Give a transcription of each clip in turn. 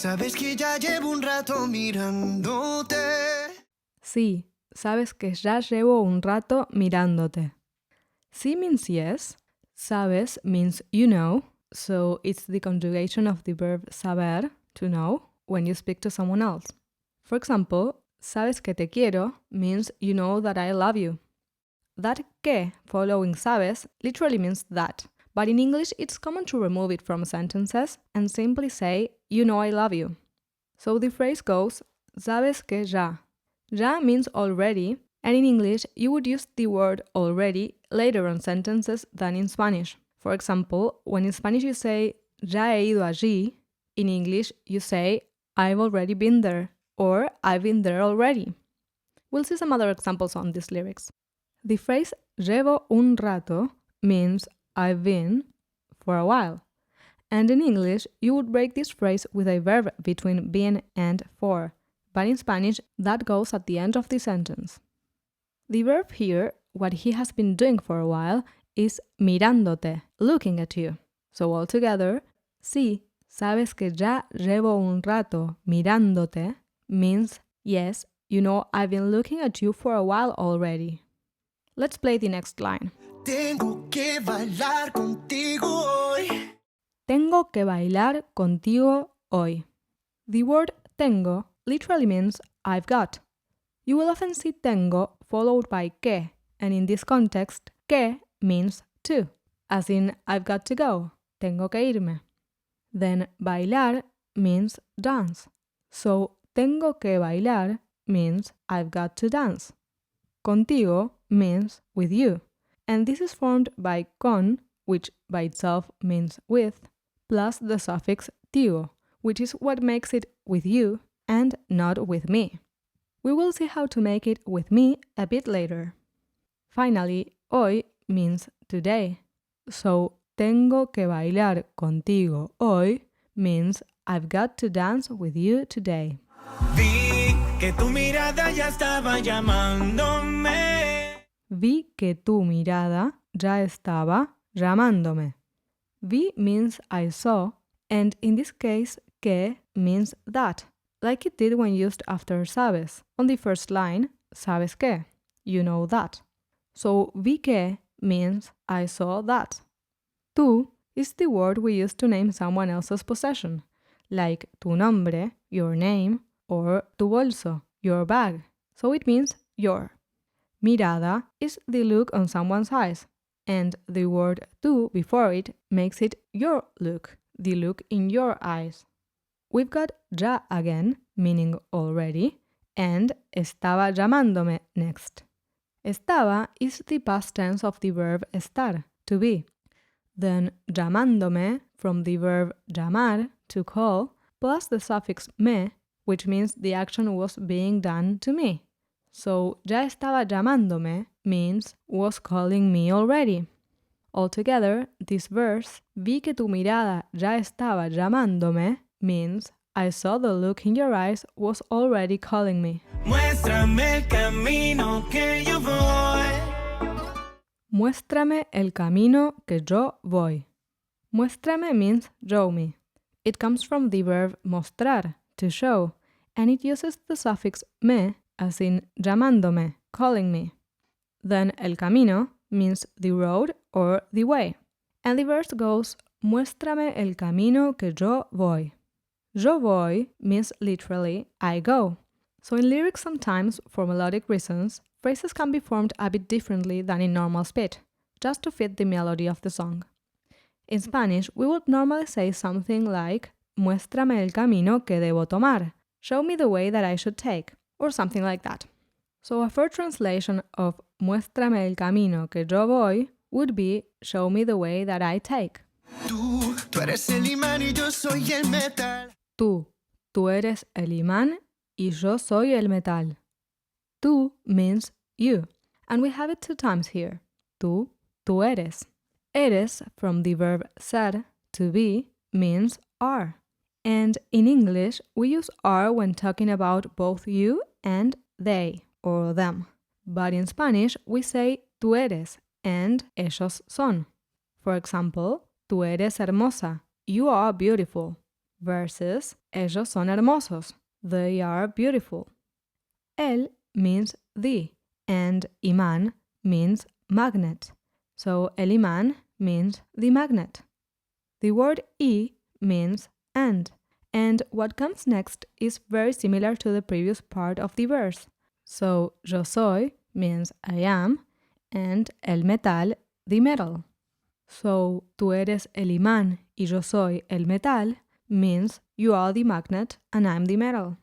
Sabes que ya llevo un rato mirándote. Sí, sabes que ya llevo un rato mirándote. Sí means yes. Sabes means you know, so it's the conjugation of the verb saber, to know, when you speak to someone else. For example, sabes que te quiero means you know that I love you. That que following sabes literally means that, but in English it's common to remove it from sentences and simply say, you know I love you. So the phrase goes, sabes que ya. Ya means already, and in English you would use the word already later on sentences than in Spanish. For example, when in Spanish you say, ya he ido allí, in English you say, I've already been there, or I've been there already. We'll see some other examples on these lyrics. The phrase llevo un rato means I've been for a while. And in English, you would break this phrase with a verb between been and for, but in Spanish, that goes at the end of the sentence. The verb here, what he has been doing for a while, is mirándote, looking at you. So altogether, sí, sabes que ya llevo un rato mirándote means yes, you know I've been looking at you for a while already. Let's play the next line. Tengo que bailar contigo hoy. Tengo que bailar contigo hoy. The word tengo literally means I've got. You will often see tengo followed by que, and in this context, que means to, as in I've got to go, tengo que irme. Then bailar means dance. So tengo que bailar means I've got to dance. Contigo means with you, and this is formed by con, which by itself means with, plus the suffix tigo, which is what makes it with you and not with me. We will see how to make it with me a bit later. Finally, hoy means today. So, tengo que bailar contigo hoy means I've got to dance with you today. Vi que tu mirada ya estaba llamándome. Vi que tu mirada ya estaba llamándome. Vi means I saw, and in this case, que means that, like it did when used after sabes. On the first line, sabes que, you know that. So vi que means I saw that. Tu is the word we use to name someone else's possession, like tu nombre, your name, or tu bolso, your bag. So it means your. Mirada is the look on someone's eyes, and the word tu before it makes it your look, the look in your eyes. We've got ya again, meaning already, and estaba llamándome next. Estaba is the past tense of the verb estar, to be. Then llamándome from the verb llamar, to call, plus the suffix me, which means the action was being done to me. So ya estaba llamándome means was calling me already. Altogether, this verse, vi que tu mirada ya estaba llamándome, means I saw the look in your eyes was already calling me. Muéstrame el camino que yo voy. Muéstrame el camino que yo voy. Muéstrame means show me. It comes from the verb mostrar, to show, and it uses the suffix me, as in llamándome, calling me. Then el camino means the road or the way. And the verse goes, muéstrame el camino que yo voy. Yo voy means literally I go. So in lyrics sometimes, for melodic reasons, phrases can be formed a bit differently than in normal speech, just to fit the melody of the song. In Spanish, we would normally say something like, muéstrame el camino que debo tomar, show me the way that I should take, or something like that. So a fair translation of muéstrame el camino que yo voy would be, show me the way that I take. Tú eres el imán y yo soy el metal. Tú eres el imán y yo soy el metal. Tú means you, and we have it two times here. Tú eres. Eres, from the verb ser, to be, means are. And in English, we use are when talking about both you and they, or them. But in Spanish, we say tú eres and ellos son. For example, tú eres hermosa. You are beautiful. versus ellos son hermosos. They are beautiful. El means the, and imán means magnet. So el imán means the magnet. The word y means and what comes next is very similar to the previous part of the verse. So yo soy means I am, and el metal, the metal. So tú eres el imán y yo soy el metal means you are the magnet and I'm the metal.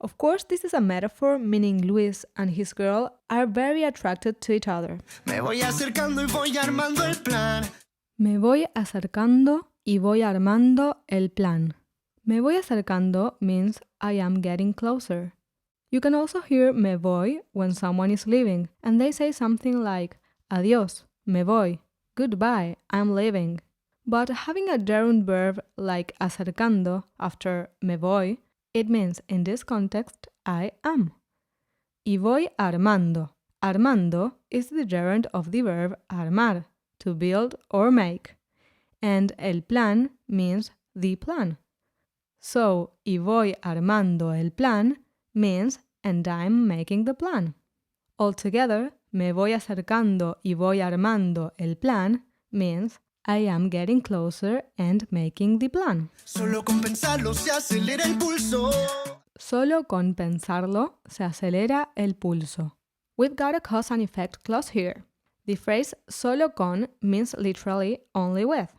Of course, this is a metaphor meaning Luis and his girl are very attracted to each other. Me voy acercando y voy armando el plan. Me voy acercando y voy armando el plan. Me voy acercando means I am getting closer. You can also hear me voy when someone is leaving and they say something like adiós, me voy, goodbye, I'm leaving. But having a gerund verb like acercando after me voy, it means in this context I am. Y voy armando. Armando is the gerund of the verb armar, to build or make. And el plan means the plan. So, y voy armando el plan means and I'm making the plan. Altogether, me voy acercando y voy armando el plan means I am getting closer and making the plan. Solo con pensarlo se acelera el pulso. Solo con pensarlo se acelera el pulso. We've got a cause and effect clause here. The phrase solo con means literally only with.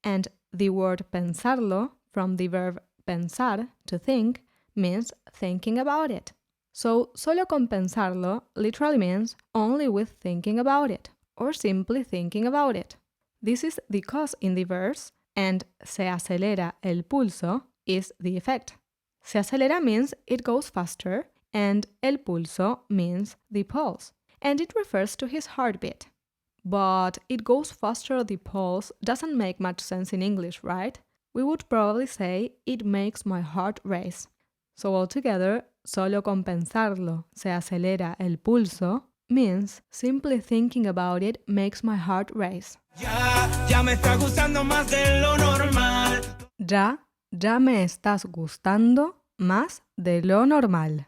And the word pensarlo, from the verb pensar, to think, means thinking about it. So, solo con pensarlo literally means only with thinking about it, or simply thinking about it. This is the cause in the verse, and se acelera el pulso is the effect. Se acelera means it goes faster, and el pulso means the pulse, and it refers to his heartbeat. But it goes faster the pulse doesn't make much sense in English, right? We would probably say it makes my heart race. So altogether, solo con pensarlo se acelera el pulso means simply thinking about it makes my heart race. Ya me está gustando más de lo normal. Ya me estás gustando más de lo normal.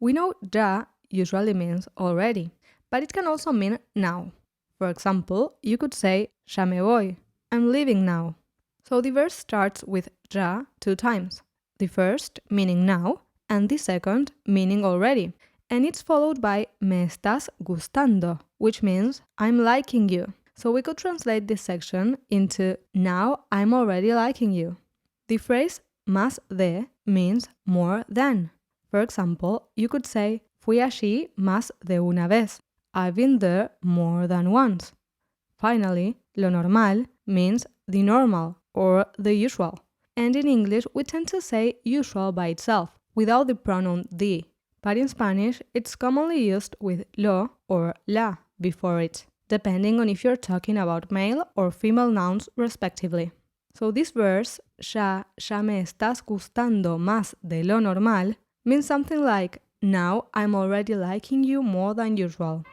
We know ya usually means already, but it can also mean now. For example, you could say, ya me voy, I'm leaving now. So the verse starts with ya 2 times. The first meaning now, and the second meaning already. And it's followed by me estás gustando, which means I'm liking you. So we could translate this section into now I'm already liking you. The phrase más de means more than. For example, you could say, fui allí más de una vez. I've been there more than once. Finally, lo normal means the normal or the usual. And in English, we tend to say usual by itself, without the pronoun the. But in Spanish, it's commonly used with lo or la before it, depending on if you're talking about male or female nouns respectively. So this verse, ya me estás gustando más de lo normal, means something like, now I'm already liking you more than usual.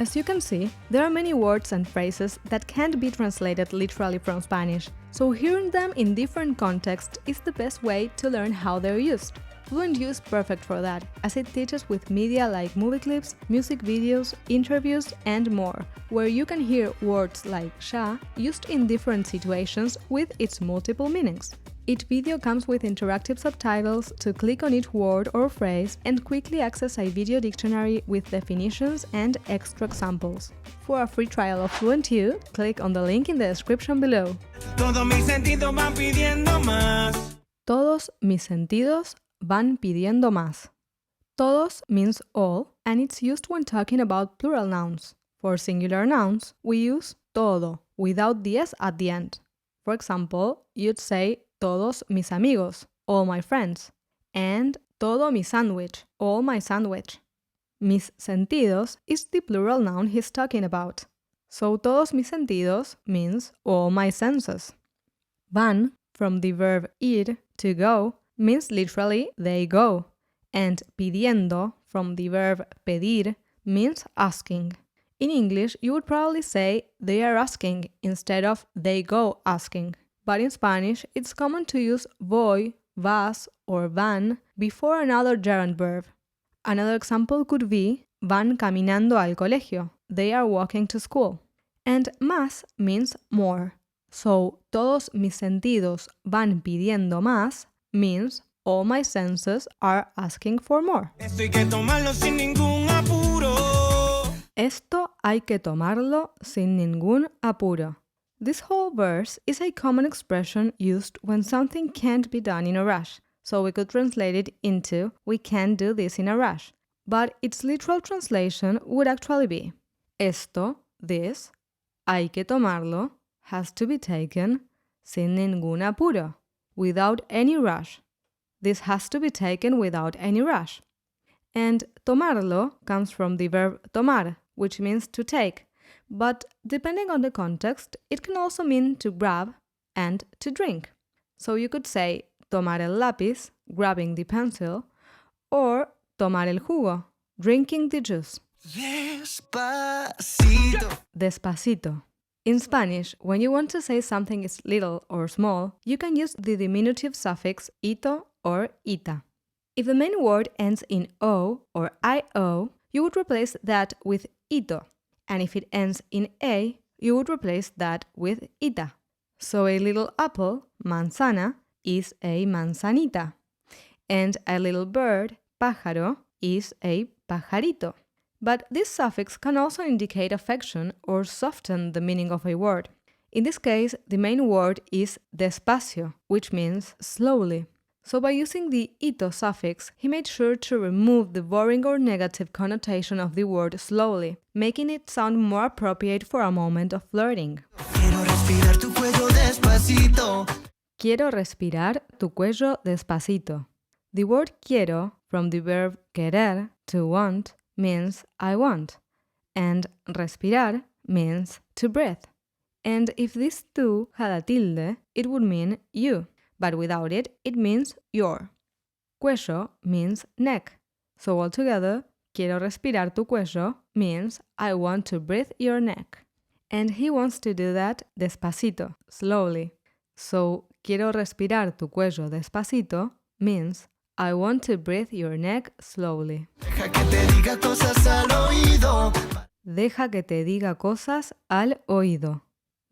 As you can see, there are many words and phrases that can't be translated literally from Spanish, so hearing them in different contexts is the best way to learn how they're used. FluentU is perfect for that, as it teaches with media like movie clips, music videos, interviews, and more, where you can hear words like ya used in different situations with its multiple meanings. Each video comes with interactive subtitles to click on each word or phrase and quickly access a video dictionary with definitions and extra examples. For a free trial of FluentU, click on the link in the description below. Todos mis sentidos van pidiendo más. Todos mis sentidos van pidiendo más. Todos means all, and it's used when talking about plural nouns. For singular nouns, we use todo, without the s at the end. For example, you'd say todos mis amigos, all my friends, and todo mi sándwich, all my sandwich. Mis sentidos is the plural noun he's talking about. So todos mis sentidos means all my senses. Van, from the verb ir, to go, means literally they go. And pidiendo, from the verb pedir, means asking. In English, you would probably say they are asking instead of they go asking. But in Spanish, it's common to use voy vas or van before another gerund verb. Another example could be van caminando al colegio. They are walking to school. And más means more. So, todos mis sentidos van pidiendo más means all my senses are asking for more. Esto hay que tomarlo sin ningún apuro. Esto hay que tomarlo sin ningún apuro. This whole verse is a common expression used when something can't be done in a rush. So we could translate it into, we can't do this in a rush. But its literal translation would actually be, esto, this, hay que tomarlo, has to be taken, sin ningún apuro, without any rush. This has to be taken without any rush. And tomarlo comes from the verb tomar, which means to take. But depending on the context, it can also mean to grab and to drink. So you could say tomar el lapiz, grabbing the pencil, or tomar el jugo, drinking the juice. Despacito. Despacito. In Spanish, when you want to say something is little or small, you can use the diminutive suffix ito or ita. If the main word ends in o or io, you would replace that with ito. And if it ends in a, you would replace that with ita. So a little apple, manzana, is a manzanita. And a little bird, pájaro, is a pajarito. But this suffix can also indicate affection or soften the meaning of a word. In this case, the main word is despacio, which means slowly. So by using the ito suffix, he made sure to remove the boring or negative connotation of the word slowly, making it sound more appropriate for a moment of flirting. Quiero respirar tu cuello despacito. Quiero respirar tu cuello despacito. The word quiero, from the verb querer, to want, means I want, and respirar means to breathe. And if this tu had a tilde, it would mean you, but without it, it means your. Cuello means neck, so altogether, quiero respirar tu cuello means I want to breathe your neck. And he wants to do that despacito, slowly. So, quiero respirar tu cuello despacito means I want to breathe your neck slowly. Deja que te diga cosas al oído. Deja que te diga cosas al oído.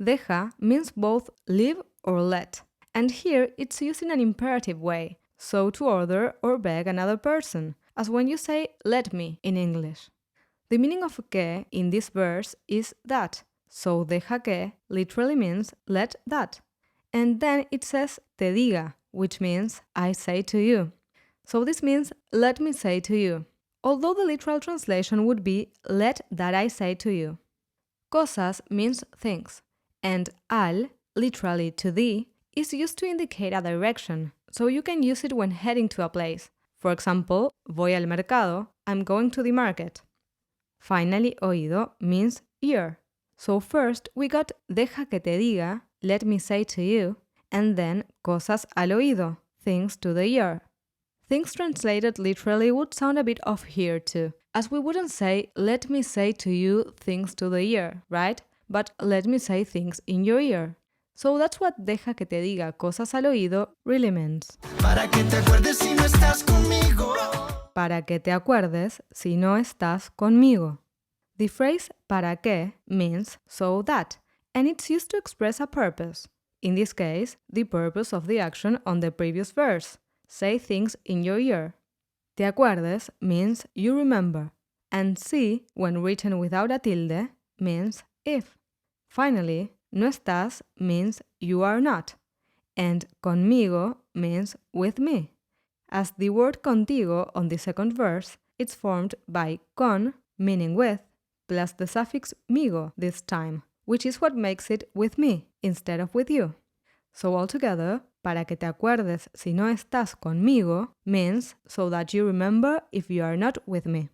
Deja means both leave or let, and here it's used in an imperative way, so to order or beg another person, as when you say let me in English. The meaning of que in this verse is that, so deja que literally means let that. And then it says te diga, which means I say to you. So this means let me say to you, although the literal translation would be let that I say to you. Cosas means things, and al, literally to thee, is used to indicate a direction, so you can use it when heading to a place. For example, voy al mercado, I'm going to the market. Finally, oído means ear. So first we got deja que te diga, let me say to you, and then cosas al oído, things to the ear. Things translated literally would sound a bit off here too, as we wouldn't say let me say to you things to the ear, right? But let me say things in your ear. So that's what deja que te diga cosas al oído really means. Para que te acuerdes si no estás conmigo. Para que te acuerdes si no estás conmigo. The phrase para que means so that, and it's used to express a purpose. In this case, the purpose of the action on the previous verse. Say things in your ear. Te acuerdes means you remember, and si, when written without a tilde, means if. Finally, no estás means you are not, and conmigo means with me. As the word contigo on the second verse, it's formed by con, meaning with, plus the suffix migo this time, which is what makes it with me instead of with you. So altogether, para que te acuerdes si no estás conmigo means so that you remember if you are not with me.